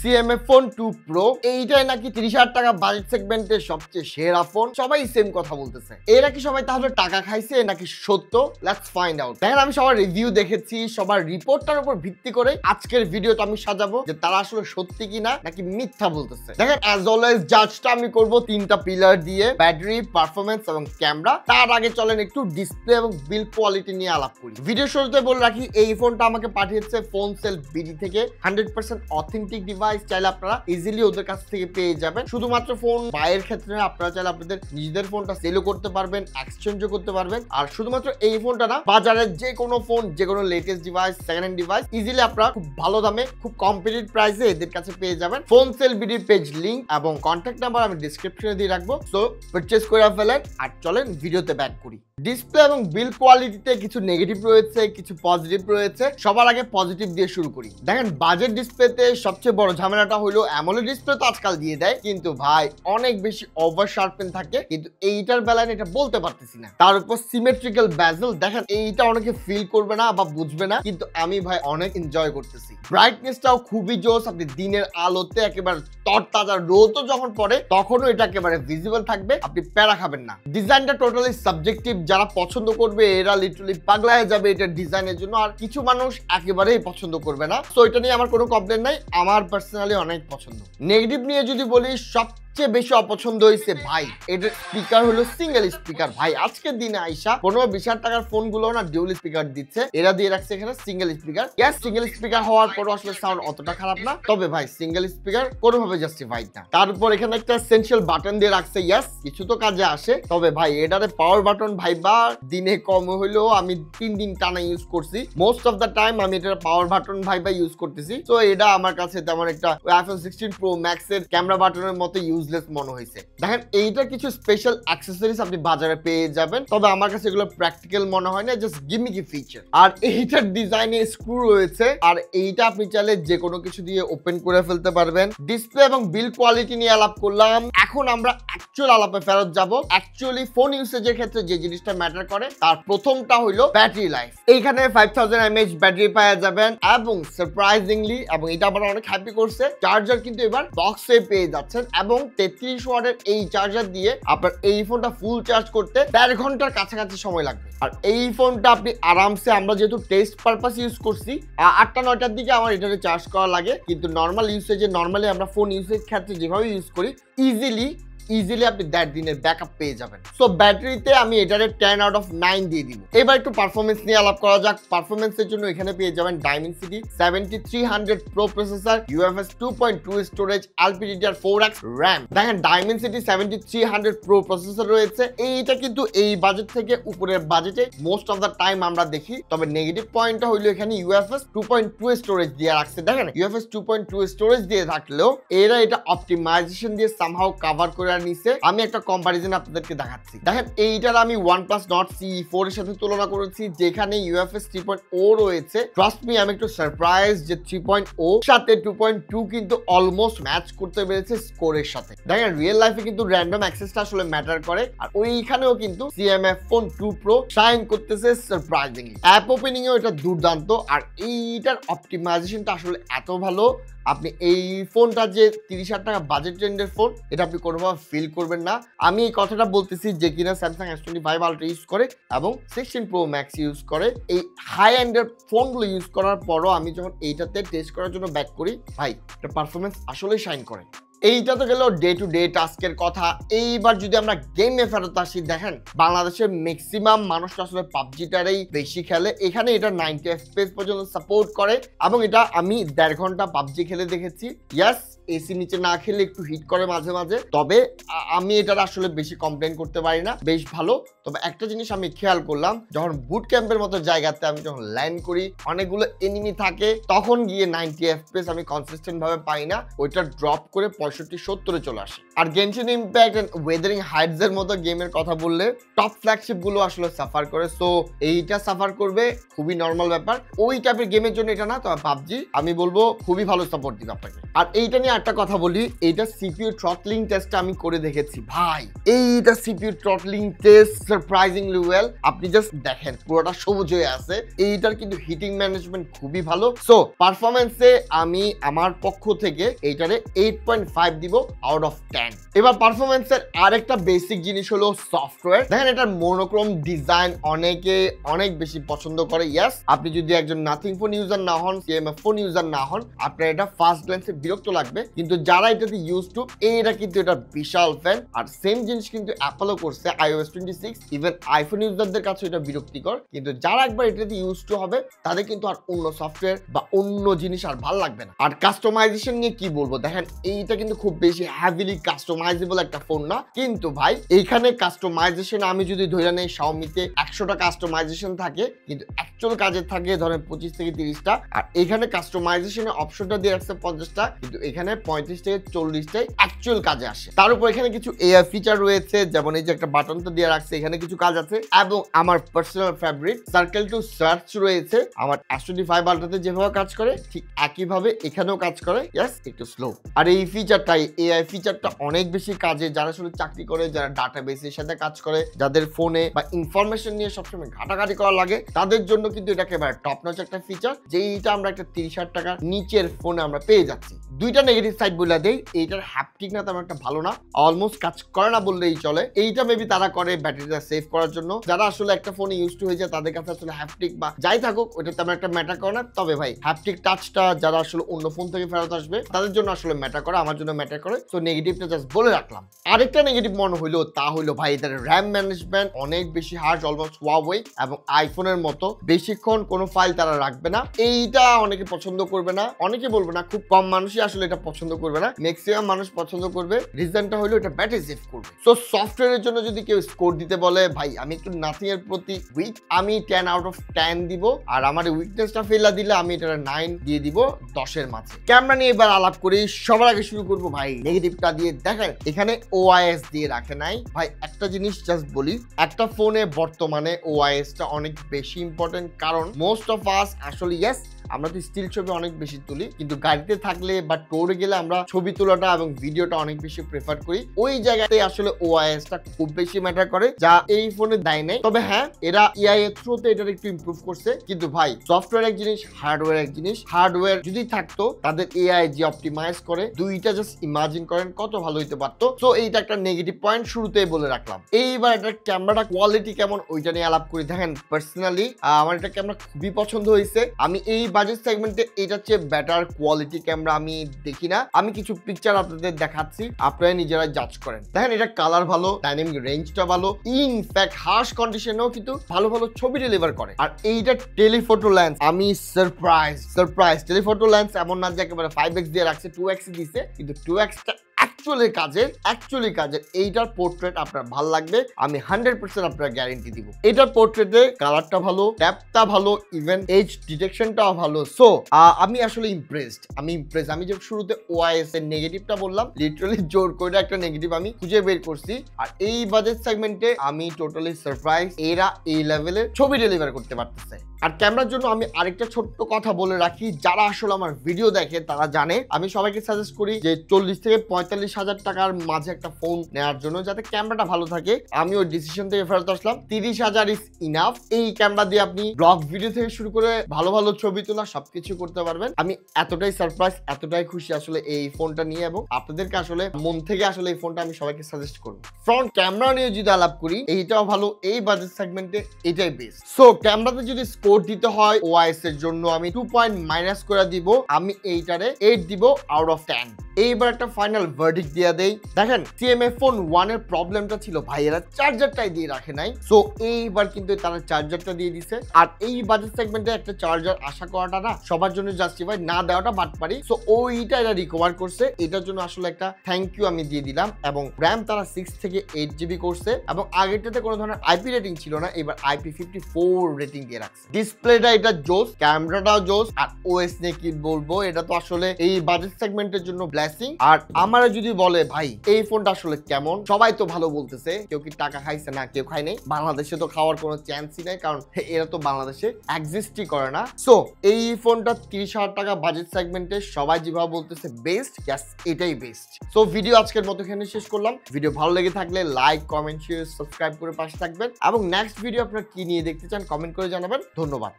CMF Phone 2 Pro এইটাই নাকি 30,000 টাকা বাজেট সেগমেন্টের সবচেয়ে সেরা ফোন। সবাই সেম কথা বলতেছে। এরা কি সবাই তাহলে টাকা খাইছে নাকি সত্য? Let's find out. দেখেন আমি সবার রিভিউ দেখেছি, সবার রিপোর্টটার উপর ভিত্তি করে আজকের ভিডিওটা আমি সাজাবো যে তারা আসলে সত্যি কিনা নাকি মিথ্যা বলতেছে। দেখেন অ্যাজ অলওয়েজ জাজটা আমি করব তিনটা পিলার দিয়ে, ব্যাটারি, পারফরম্যান্স এবং ক্যামেরা। তার আগে চলেন একটু ডিসপ্লে এবং বিল্ড কোয়ালিটি নিয়ে আলাপ করি। ভিডিও শুরুতে বলে রাখি এই ফোনটা আমাকে পাঠিয়েছে ফোনসেল বিডি থেকে। 100% অথেন্টিক ডিভাইস, চাইলে আপনারা ইজিলি ওদের কাছ থেকে পেয়ে যাবেন। শুধুমাত্র ফোন বাইয়ের ক্ষেত্রে আপনারা চাইলে আপনাদের নিজেদের ফোনটা সেলও করতে পারবেন, এক্সচেঞ্জও করতে পারবেন। আর শুধুমাত্র এই ফোনটা না, বাজারের যে কোনো ফোন, যে কোনো latest device, second hand device easily আপনারা খুব ভালো দামে, খুব কম্পিটিটিভ প্রাইসে এদের কাছে পেয়ে যাবেন। ফোনসেল বিডির পেজ লিংক এবং কন্ট্যাক্ট নাম্বার আমি ডেসক্রিপশনে দিয়ে রাখবো। সো পারচেজ করে ফেলেন। আর চলেন ভিডিওতে ব্যাক করি। ডিসপ্লে এবং বিল্ড কোয়ালিটিতে কিছু নেগেটিভ রয়েছে, কিছু পজিটিভ রয়েছে। সবার আগে পজিটিভ দিয়ে শুরু করি। দেখেন বাজেট ডিসপ্লেতে সবচেয়ে বড় ঝামেলাটা হলো অ্যামোলেড ডিসপ্লে তো আজকাল দিয়ে দেয়, কিন্তু ভাই অনেক বেশি ওভার শার্পেন থাকে, কিন্তু এইটার বেলায় এটা বলতে পারতেছি না। তার উপর সিমেট্রিক্যাল বেজেল, দেখেন এইটা অনেকে ফিল করবে না বা বুঝবে না, কিন্তু আমি ভাই অনেক এনজয় করতেছি। ব্রাইটনেসটাও খুবই জোস, আপনি দিনের আলোতে একেবারে তরতাজা, রোদও যখন পড়ে তখনও এটা একেবারে ভিজিবল থাকবে, আপনি প্যারা খাবেন না। ডিজাইনটা টোটালি সাবজেক্টিভ, যারা পছন্দ করবে এরা লিটারালি পাগলা হয়ে যাবে এটার ডিজাইনের জন্য, আর কিছু মানুষ একেবারেই পছন্দ করবে না। সো এটা নিয়ে আমার কোনো প্রবলেম নাই, আমার পার্সোনালি অনেক পছন্দ। নেগেটিভ নিয়ে যদি বলি, সবচেয়ে বেশি অপছন্দ হয়েছে ভাই এটার স্পিকার হলো সিঙ্গেল স্পিকার। ভাই আজকের দিনে আইসা 15-20,000 টাকার ফোন গুলো না ডিউল স্পিকার দিচ্ছে, এরা দিয়ে রাখছে এখানে সিঙ্গেল স্পিকার। ইয়াস, সিঙ্গেল স্পিকার হওয়ার পরও আসলে সাউন্ড অতটা খারাপ না, তবে ভাই সিঙ্গেল স্পিকার কোনোভাবে জাস্টিফাইড না। তার উপর এখানে একটা এসেনশিয়াল বাটন দিয়ে রাখছে। ইয়াস, কিছু তো কাজে আসে, তবে ভাই এটারে পাওয়ার বাটন ভাইবা দিনে কম হইলেও আমি 3 দিন টানা ইউজ করছি। মোস্ট অফ দ্য টাইম আমি এটার পাওয়ার বাটন ভাইবা ইউজ করতেছি। তো এটা আমার কাছে তেমন একটা iPhone 16 Pro Max এর ক্যামেরা বাটনের মতো ইউজলেস মনে হয়েছে। দেখেন এইটা কিছু স্পেশাল অ্যাক্সেসরিজ আপনি বাজারে পেয়ে যাবেন, তবে আমার কাছে এগুলো প্র্যাকটিক্যাল মনে হয় না, জাস্ট গিমিকি ফিচার। আর এইটার ডিজাইনে স্ক্রু রয়েছে, আর এইটা আপনি চাইলে যে কোনো কিছু দিয়ে ওপেন করে ফেলতে পারবেন। ডিসপ্লে এবং বিল্ড কোয়ালিটি নিয়ে আলাপ করলাম, এখন আমরা অ্যাকচুয়াল আলাপে ফেরত যাব। অ্যাকচুয়ালি ফোন ইউসেজের ক্ষেত্রে যে জিনিসটা ম্যাটার করে তার প্রথমটা হলো ব্যাটারি লাইফ। এইখানে 5000 mAh ব্যাটারি পাওয়া যাবেন, এবং সারপ্রাইজিংলি, এবং এটা আবার অনেক হ্যাপি করছে, চার্জার কিন্তু এবার বক্সে পেয়ে যাচ্ছেন, এবং 33 ওয়াটের এই চার্জার দিয়ে আপনার এই ফোনটা ফুল চার্জ করতে 1.5 ঘন্টার কাছাকাছি সময় লাগবে। আর এই ফোনটা আপনি আরামসে, আমরা যেহেতু টেস্ট পারপাস ইউজ করছি, 8টা-9টার দিকে আমার এটাতে চার্জ করা লাগে, কিন্তু নর্মাল ইউসেজে, নর্মালি আমরা ফোন ইউসেজ ক্ষেত্রে যেভাবে ইউজ করি, ইজিলি আপনি 1.5 দিনের ব্যাকআপ পেয়ে যাবেন। সো ব্যাটারিতে আমি এটারে 10 আউট অফ 9 দিয়ে দিব। এবার একটু পারফরমেন্স নিয়ে আলাপ করা যাক। পারফরমেন্সের জন্য এখানে পেয়ে যাবেন Dimensity 7300 Pro processor, UFS 2.2 storage, LPDDR4X RAM। দেখেন Dimensity 7300 Pro প্রসেসর রয়েছে, এইটা কিন্তু এই বাজেট থেকে উপরের বাজেটে মোস্ট অফ দ্য টাইম আমরা দেখি। তবে নেগেটিভ পয়েন্টটা হইলো এখানে UFS 2.2 স্টোরেজ দিয়ে রাখছে। দেখেন UFS 2.2 স্টোরেজ দিয়ে থাকলেও এরা এটা অপটিমাইজেশন দিয়ে সামহাউ কভার করে নিছে। আমি একটা কম্পারিজন আপনাদেরকে দেখাচ্ছি। দেখেন এইটার আমি OnePlus Nord CE4 এর সাথে তুলনা করেছি, যেখানে UFS 3.0 রয়েছে। ট্রাস্ট মি, আমি একটু সারপ্রাইজ যে 3.0 সাথে 2.2 কিন্তু অলমোস্ট ম্যাচ করতে পেরেছে স্কোরের সাথে। দেখেন রিয়েল লাইফে কিন্তু র্যান্ডম অ্যাক্সেসটা আসলে ম্যাটার করে, আর ওইখানেও কিন্তু CMF Phone 2 Pro শাইন করতেছে সারপ্রাইজিংলি। অ্যাপ ওপেনিং এও এটা দুর্দান্ত, আর এইটার অপটিমাইজেশনটা আসলে এত ভালো, আপনি এই ফোনটা যে 30,000 টাকা বাজেট রেঞ্জের ফোন, এটা আপনি কোনোভাবে ফিল করবেন না। আমি এই কথাটা বলতেছি যে কিনা Samsung S25 Ultra ইউজ করে এবং 16 Pro Max ইউজ করে, এই হাই এন্ডের ফোনগুলো ইউজ করার পরও আমি যখন এইটাতে টেস্ট করার জন্য ব্যাক করি, ভাই এটা পারফরমেন্স আসলেই শাইন করে। এইটা তো গেল ডে টু ডে টাস্কের কথা। এইবার যদি আমরা গেমে ফেরত আসি, দেখেন বাংলাদেশের ম্যাক্সিমাম মানুষ আসলে পাবজিটারেই বেশি খেলে। এখানে এটা 90 FPS পর্যন্ত সাপোর্ট করে, এবং এটা আমি 1.5 ঘন্টা পাবজি খেলে দেখেছি। ইয়াস, এসি নিচে না খেলে একটু হিট করে মাঝে মাঝে, তবে আমি এটার আসলে বেশি কমপ্লেন করতে পারি না, বেশ ভালো। তবে একটা জিনিস আমি খেয়াল করলাম, যখন বুট ক্যাম্পের মতো জায়গাতে আমি যখন ল্যান্ড করি, অনেকগুলো এনিমি থাকে, তখন গিয়ে 90 FPS আমি কনসিস্টেন্ট ভাবে পাই না, ওইটা ড্রপ করে 65-70 চলে আসে। আর Genshin Impact and Wuthering Heights এর মতো গেমের কথা বললে টপ ফ্ল্যাগশিপ গুলো আসলে সাফার করে, সো এইটা সাফার করবে, খুবই নর্মাল ব্যাপার। ওই টাইপের গেমের জন্য এটা না, তো পাবজি আমি বলবো খুবই ভালো সাপোর্ট দিবে আপনাকে। আর এইটা নিয়ে একটা কথা বলি, এইটা সিপিইউ থ্রটলিং টেস্ট আমি করে দেখেছি ভাই, এইটা CPU throttling test surprisingly well. আপনি জাস্ট দেখেন পুরোটা সবুজ হয়ে আছে। এইটার কিন্তু হিটিং ম্যানেজমেন্ট খুবই ভালো। সো পারফরমেন্সে আমি আমার পক্ষ থেকে এইটারে 8.5 দিব আউট অফ 10। এবার পারফরমেন্সের আরেকটা বেসিক জিনিস হলো সফটওয়্যার। দেখেন এটার মোনোক্রোম ডিজাইন অনেকে অনেক বেশি পছন্দ করে। ইয়েস, আপনি যদি একজন নাথিং ফোন ইউজার না হন, সিএমএফ ফোন ইউজার না হন, আপনার এটা ফার্স্ট গ্ল্যান্সে বিরক্ত লাগবে, কিন্তু যারা এটাতে ইউজ টু এটা কিন্তু এটা বিশাল ফ্যান। আর সেম জিনিস কিন্তু অ্যাপলও করছে iOS 26। ইভেন আইফোন ইউজারদের কাছে এটা বিরক্তিকর, কিন্তু যারা একবার এটাতে ইউজ টু হবে তাদের কিন্তু আর অন্য সফটওয়্যার বা অন্য জিনিস আর ভালো লাগবে না। আর কাস্টমাইজেশন নিয়ে কি বলবো, দেখেন এইটা কিন্তু খুব বেশি হ্যাভিলি কাস্টমাইজেবল একটা ফোন না, কিন্তু ভাই এইখানে কাস্টমাইজেশন আমি যদি ধরে নেই Xiaomi-তে 100টা কাস্টমাইজেশন থাকে, কিন্তু অ্যাকচুয়াল কাজে থাকে ধরেন 25 থেকে 30টা। আর এখানে কাস্টমাইজেশনের অপশনটা দিয়ে রাখছে 50টা, কিন্তু এখানে 35 থেকে 40টাই অ্যাকচুয়াল কাজে আসে। তার উপর এখানে কিছু এআই ফিচার রয়েছে, যেমন এই যে একটা বাটনটা দিয়ে রাখছে, এখানে কিছু কাজ আছে। এবং আমার personal favourite circle to search রয়েছে। আমার S25 আলট্রাতে যেভাবে কাজ করে ঠিক একইভাবে এখানেও কাজ করে। ইয়েস, একটু স্লো। আর এই ফিচারটাই, এআই ফিচারটা অনেক বেশি কাজে, যারা আসলে চাকরি করে, যারা ডাটাবেসের সাথে কাজ করে, যাদের ফোনে বা ইনফরমেশন নিয়ে সবসময় ঘাটাঘাটি করা লাগে, তাদের জন্য কিন্তু এটা একেবারে টপ নচ একটা ফিচার, যেইটা আমরা একটা 30,000 টাকার নিচের ফোনে আমরা পেয়ে যাচ্ছি। দুইটা নেগেটিভ সাইড বলে দেই, এইটার হ্যাপটিক না তেমন একটা ভালো না, অলমোস্ট কাজ করে না বললেই চলে। এইটা মেবি তারা করে ব্যাটারিটা সেভ করার জন্য। যারা আসলে একটা ফোনে ইউজ টু হয়ে যায় তাদের কাছে আসলে হ্যাপটিক বা যাই থাকুক ওটা তেমন একটা ম্যাটার করে না। তবে ভাই হ্যাপটিক টাচটা যারা আসলে অন্য ফোন থেকে ফেরত আসবে তাদের জন্য আসলে ম্যাটার করে, আমার জন্য ম্যাটার করে। তো নেগেটিভটা জাস্ট বলে রাখলাম। আরেকটা নেগেটিভ মনে হইলো, তা হইলো ভাই এটার র্যাম ম্যানেজমেন্ট অনেক বেশি হার্ড, অলমোস্ট Huawei এবং আইফোনের মতো বেশিক্ষণ কোনো ফাইল তারা রাখবে না। এইটা অনেকে পছন্দ করবে না, অনেকে বলবে না, খুব কম মানুষই আসলে এটা পছন্দ করবে না, ম্যাক্সিমাম মানুষ পছন্দ করবে। রিজনটা হলো এটা ব্যাটারি সেভ করবে। সো সফটওয়্যারের জন্য যদি কেউ স্কোর দিতে বলে, ভাই আমি একটু নাথিং এর প্রতি উইক, আমি 10 আউট অফ 10 দিব। আর আমার উইকনেসটা ফেলা দিলে আমি এটা 9 দিয়ে দিব 10-এর মাঝে। ক্যামেরা নিয়ে এবার আলাপ করি। সবার আগে শুরু করবো ভাই নেগেটিভটা দিয়ে। দেখেন এখানে ওআইএস দিয়ে রাখে নাই। ভাই একটা জিনিস জাস্ট বলি, একটা ফোনে বর্তমানে ওআইএসটা অনেক বেশি ইম্পর্টেন্ট, কারণ মোস্ট অফ আস আসলে ইয়েস আমরা তো স্টিল ছবি অনেক বেশি তুলি, কিন্তু গাড়িতে থাকলে বা টোরে গেলে আমরা ছবি তোলাটা এবং ভিডিওটা অনেক বেশি প্রেফার করি। ওই জায়গাতে আসলে ওআইএসটা খুব বেশি ম্যাটার করে, যা এই ফোনে দেয় নাই। তবে হ্যাঁ, এরা এআই এর থ্রুতে এটা একটু ইমপ্রুভ করছে। কিন্তু ভাই সফটওয়্যার এক জিনিস, হার্ডওয়্যার এক জিনিস। হার্ডওয়্যার যদি থাকতো, তাদের এআই যে অপটিমাইজ করে, দুইটা জাস্ট ইমাজিন করেন কত ভালো হইতে পারতো। তো এইটা একটা নেগেটিভ পয়েন্ট শুরুতেই বলে রাখলাম। এইবার এটা ক্যামেরাটা কোয়ালিটি কেমন ওইটা নিয়ে আলাপ করি। দেখেন পার্সোনালি আমার এটা ক্যামেরা খুবই পছন্দ হয়েছে। আমি এই বাজেট সেগমেন্টে এটার চেয়ে বেটার কোয়ালিটি ক্যামেরা আমি দেখি না। আমি কিছু পিকচার আপনাদের দেখাচ্ছি, আপনারা নিজেরা জাজ করেন। দেখেন এটা কালার ভালো, ডাইনামিক রেঞ্জটা ভালো, ইনফ্যাক্ট হার্শ কন্ডিশনেও কিন্তু ভালো ভালো ছবি ডেলিভার করে। আর এইটা টেলিফটো লেন্স, আমি সারপ্রাইজ। টেলিফটো লেন্স এমন না যে একেবারে 5x দিয়ে রাখছে, 2x দিছে, কিন্তু 2xটা অ্যাকচুয়ালি কাজের। এইটার পোর্ট্রেট আপনার ভালো লাগবে, আমি 100% আপনার গ্যারেন্টি দিব। এটার পোর্ট্রেটে কালারটা ভালো, ট্যাপটা ভালো, ইভেন এজ ডিটেকশনটাও ভালো। সো আমি আসলে ইমপ্রেসড। আমি যে শুরুতে ওআইএস এর নেগেটিভটা বললাম, লিটারালি জোর করে একটা নেগেটিভ আমি খুঁজে বের করছি। আর এই বাজেট সেগমেন্টে আমি টোটালি সারপ্রাইজ, এরা এই লেভেলের ছবি ডেলিভার করতে পারতেছে। আর ক্যামেরার জন্য আমি আরেকটা ছোট্ট কথা বলে রাখি, যারা আসলে আমার ভিডিও দেখে তারা জানে আমি সবাইকে সাজেস্ট করি যে 40 থেকে 45,000 টাকার মাঝে একটা ফোন নেওয়ার জন্য, যাতে ক্যামেরাটা ভালো থাকে। আমি ওই ডিসিশন থেকে ফেরত আসলাম। 30,000 ইজ ইনাফ। এই ক্যামেরা দিয়ে আপনি ব্লগ ভিডিও থেকে শুরু করে ভালো ভালো ছবি তোলা সবকিছু করতে পারবেন। আমি এতটাই সারপ্রাইজ, এতটাই খুশি আসলে এই ফোনটা নিয়ে, এবং আপনাদেরকে আসলে মন থেকে আসলে এই ফোনটা আমি সবাইকে সাজেস্ট করবো। ফ্রন্ট ক্যামেরা নিয়ে যদি আলাপ করি, এইটাও ভালো, এই বাজেট সেগমেন্টে এটাই বেস্ট। সো ক্যামেরাতে যদি স্কোর দিতে হয় ওআইএস এর জন্য, আমি 2 পয়েন্ট মাইনাস করে দিব। আমি এইটারে 8 দিব আউট অফ 10। এইবার একটা ফাইনাল ভার্ডিক্ট দিয়ে দেই। দেখেন সিএমএফ ফোন 1 এর প্রবলেমটা ছিল ভাই, এরা চার্জারটাই দিয়ে রাখে নাই। সো এইবার কিন্তু তারা চার্জারটা দিয়ে দিছে। আর এই বাজেট সেগমেন্টে একটা চার্জার আশা করাটা না সবার জন্য জাস্টিফাই, না দেওয়াটা বাটপারি। সো ওইটা এরা রিকভার করছে, এটার জন্য আসলে একটা থ্যাংক ইউ আমি দিয়ে দিলাম। এবং র্যাম তারা 6 থেকে 8 জিবি করছে, এবং আগেরটাতে কোনো ধরনের আইপি রেটিং ছিল না, এবার IP54 রেটিং দিয়ে রাখছে। ডিসপ্লেটা এটা জোস, ক্যামেরাটাও জোস। আর ওএস নিয়ে কি বলবো, এটা তো আসলে এই বাজেট সেগমেন্টের জন্য ব্লেসিং। আর আমারা যদি বলে ভাই এই ফোনটা আসলে কেমন, সবাই তো ভালো বলতেছে, কেউ কি টাকা খাইছে না কেউ খায় নাই। বাংলাদেশে তো খাওয়ার কোনো চান্সই নাই, কারণ এরা তো বাংলাদেশে এক্সিস্টই করে না। সো এই ফোনটা 30,000 টাকা বাজেট সেগমেন্টে সবাই যেভাবে বলতেছে বেস্ট, ইয়াস এটাই বেস্ট। সো ভিডিও আজকের মতো এখানে শেষ করলাম। ভিডিও ভালো লেগে থাকলে লাইক, কমেন্ট, শেয়ার, সাবস্ক্রাইব করে পাশে থাকবেন এবং নেক্সট ভিডিও আপনারা কি নিয়ে দেখতে চান কমেন্ট করে জানাবেন। ধন্যবাদ।